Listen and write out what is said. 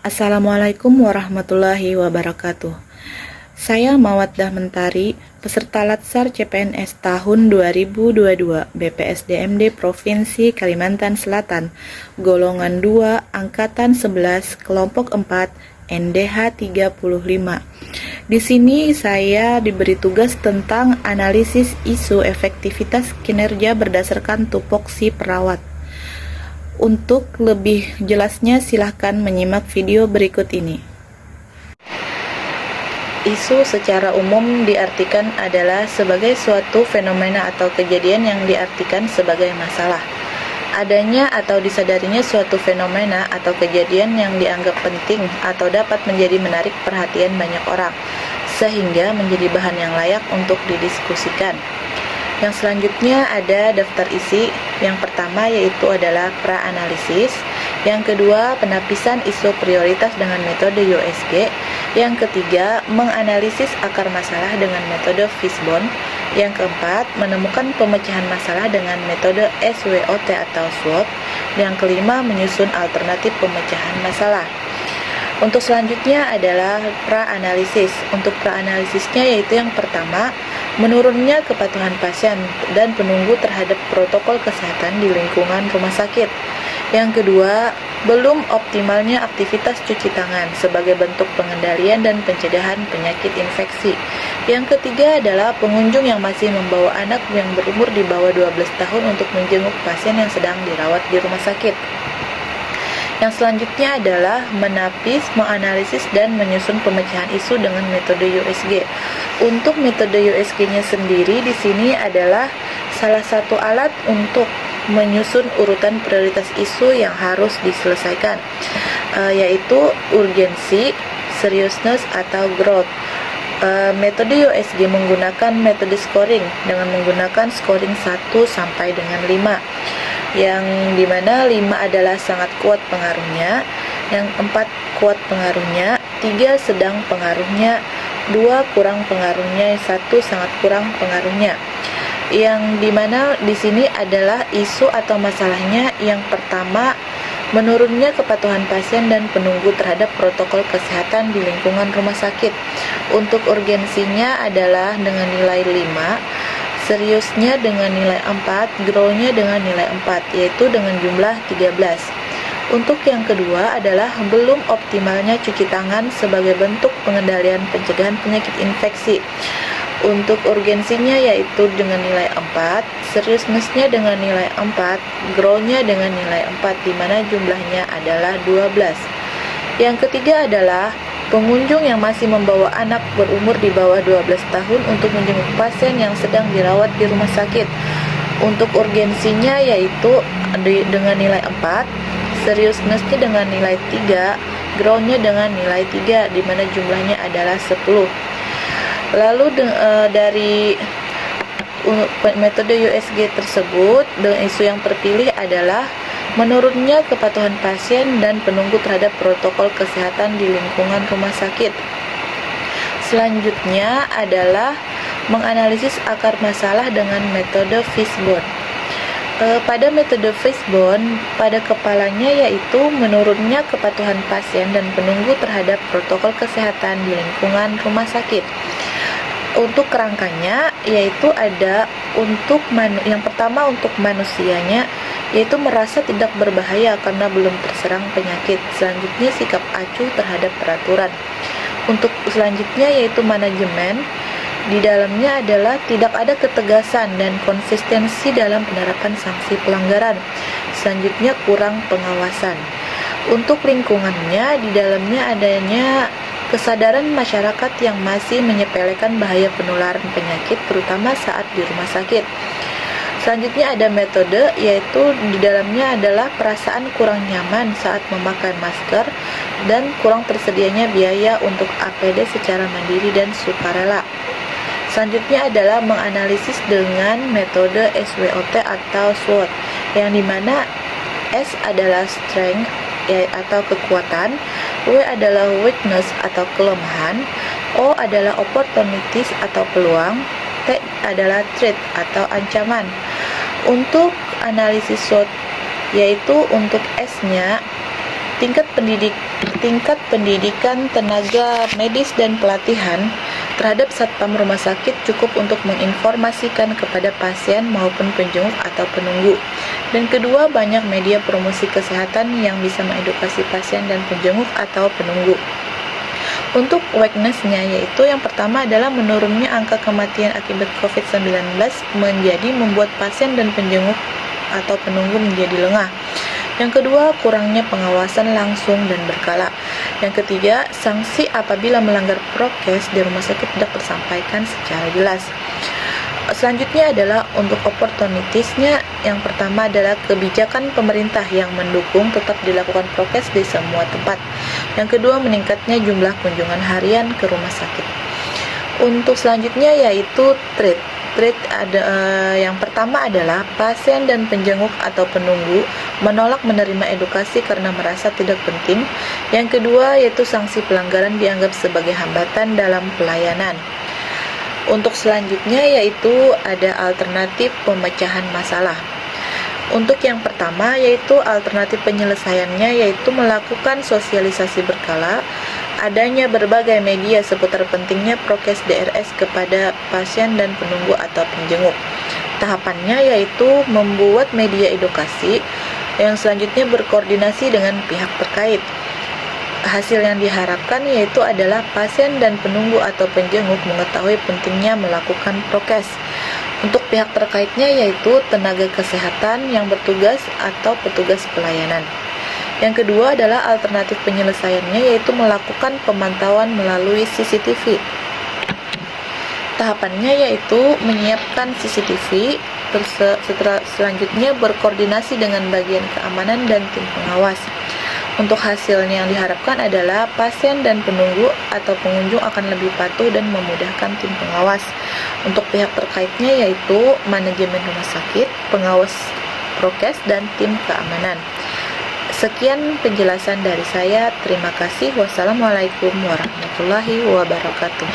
Assalamualaikum warahmatullahi wabarakatuh. Saya Mawaddah Mentari, peserta Latsar CPNS tahun 2022 BPSDMD Provinsi Kalimantan Selatan, golongan 2, angkatan 11, kelompok 4, NDH 35. Di sini saya diberi tugas tentang analisis isu efektivitas kinerja berdasarkan tupoksi perawat. Untuk lebih jelasnya silahkan menyimak video berikut ini. Isu secara umum diartikan adalah sebagai suatu fenomena atau kejadian yang diartikan sebagai masalah. Adanya atau disadarinya suatu fenomena atau kejadian yang dianggap penting atau dapat menjadi menarik perhatian banyak orang, sehingga menjadi bahan yang layak untuk didiskusikan. Yang selanjutnya ada daftar isi. Yang pertama yaitu adalah pra-analisis. Yang kedua, penapisan isu prioritas dengan metode USG. Yang ketiga, menganalisis akar masalah dengan metode Fishbone. Yang keempat, menemukan pemecahan masalah dengan metode SWOT atau SWOT. Yang kelima, menyusun alternatif pemecahan masalah. Untuk selanjutnya adalah pra-analisis. Untuk pra-analisisnya yaitu yang pertama, menurunnya kepatuhan pasien dan penunggu terhadap protokol kesehatan di lingkungan rumah sakit. Yang kedua, belum optimalnya aktivitas cuci tangan sebagai bentuk pengendalian dan pencegahan penyakit infeksi. Yang ketiga adalah pengunjung yang masih membawa anak yang berumur di bawah 12 tahun untuk menjenguk pasien yang sedang dirawat di rumah sakit. Yang selanjutnya adalah menapis, menganalisis, dan menyusun pemecahan isu dengan metode USG. Untuk metode USG-nya sendiri di sini adalah salah satu alat untuk menyusun urutan prioritas isu yang harus diselesaikan, yaitu urgensi, seriousness, atau growth. Metode USG menggunakan metode scoring dengan menggunakan scoring 1 sampai dengan 5. Yang dimana 5 adalah sangat kuat pengaruhnya, yang 4 kuat pengaruhnya, 3 sedang pengaruhnya, 2 kurang pengaruhnya, 1 sangat kurang pengaruhnya. Yang dimana di sini adalah isu atau masalahnya yang pertama, menurunnya kepatuhan pasien dan penunggu terhadap protokol kesehatan di lingkungan rumah sakit. Untuk urgensinya adalah dengan nilai 5, seriusnya dengan nilai 4, grow-nya dengan nilai 4, yaitu dengan jumlah 13. Untuk yang kedua adalah belum optimalnya cuci tangan sebagai bentuk pengendalian pencegahan penyakit infeksi. Untuk urgensinya yaitu dengan nilai 4, seriousness-nya dengan nilai 4, grow-nya dengan nilai 4, di mana jumlahnya adalah 12. Yang ketiga adalah pengunjung yang masih membawa anak berumur di bawah 12 tahun untuk menjenguk pasien yang sedang dirawat di rumah sakit. Untuk urgensinya yaitu dengan nilai 4, seriousness-nya dengan nilai 3, grow-nya dengan nilai 3, di mana jumlahnya adalah 10. Lalu dari metode USG tersebut, dengan isu yang terpilih adalah menurunnya kepatuhan pasien dan penunggu terhadap protokol kesehatan di lingkungan rumah sakit. Selanjutnya adalah menganalisis akar masalah dengan metode Fishbone. Pada metode Fishbone, pada kepalanya yaitu menurunnya kepatuhan pasien dan penunggu terhadap protokol kesehatan di lingkungan rumah sakit. Untuk kerangkanya yaitu ada yang pertama untuk manusianya, yaitu merasa tidak berbahaya karena belum terserang penyakit. Selanjutnya sikap acuh terhadap peraturan. Untuk selanjutnya yaitu manajemen, di dalamnya adalah tidak ada ketegasan dan konsistensi dalam penerapan sanksi pelanggaran. Selanjutnya kurang pengawasan. Untuk lingkungannya, di dalamnya adanya kesadaran masyarakat yang masih menyepelekan bahaya penularan penyakit terutama saat di rumah sakit. Selanjutnya ada metode, yaitu di dalamnya adalah perasaan kurang nyaman saat memakai masker dan kurang tersedianya biaya untuk APD secara mandiri dan sukarela. Selanjutnya adalah menganalisis dengan metode SWOT atau SWOT, yang dimana S adalah strength atau kekuatan, W adalah weakness atau kelemahan, O adalah opportunities atau peluang, T adalah threat atau ancaman. Untuk analisis SWOT, yaitu untuk S-nya Tingkat pendidikan tenaga medis dan pelatihan terhadap satpam rumah sakit cukup untuk menginformasikan kepada pasien maupun penjenguk atau penunggu. Dan kedua, banyak media promosi kesehatan yang bisa mengedukasi pasien dan penjenguk atau penunggu. Untuk weakness-nya, yaitu yang pertama adalah menurunnya angka kematian akibat COVID-19 menjadi membuat pasien dan penjenguk atau penunggu menjadi lengah. Yang kedua, kurangnya pengawasan langsung dan berkala. Yang ketiga, sanksi apabila melanggar prokes di rumah sakit tidak tersampaikan secara jelas. Selanjutnya adalah untuk opportunities-nya. Yang pertama adalah kebijakan pemerintah yang mendukung tetap dilakukan prokes di semua tempat. Yang kedua, meningkatnya jumlah kunjungan harian ke rumah sakit. Untuk selanjutnya yaitu yang pertama adalah pasien dan penjenguk atau penunggu menolak menerima edukasi karena merasa tidak penting. Yang kedua yaitu sanksi pelanggaran dianggap sebagai hambatan dalam pelayanan. Untuk selanjutnya yaitu ada alternatif pemecahan masalah. Untuk yang pertama yaitu alternatif penyelesaiannya yaitu melakukan sosialisasi berkala, adanya berbagai media seputar pentingnya prokes DRS kepada pasien dan penunggu atau penjenguk. Tahapannya yaitu membuat media edukasi, yang selanjutnya berkoordinasi dengan pihak terkait. Hasil yang diharapkan yaitu adalah pasien dan penunggu atau penjenguk mengetahui pentingnya melakukan prokes. Untuk pihak terkaitnya yaitu tenaga kesehatan yang bertugas atau petugas pelayanan. Yang kedua adalah alternatif penyelesaiannya yaitu melakukan pemantauan melalui CCTV. Tahapannya yaitu menyiapkan CCTV, selanjutnya berkoordinasi dengan bagian keamanan dan tim pengawas. Untuk hasilnya yang diharapkan adalah pasien dan penunggu atau pengunjung akan lebih patuh dan memudahkan tim pengawas. Untuk pihak terkaitnya yaitu manajemen rumah sakit, pengawas prokes, dan tim keamanan. Sekian penjelasan dari saya. Terima kasih. Wassalamualaikum warahmatullahi wabarakatuh.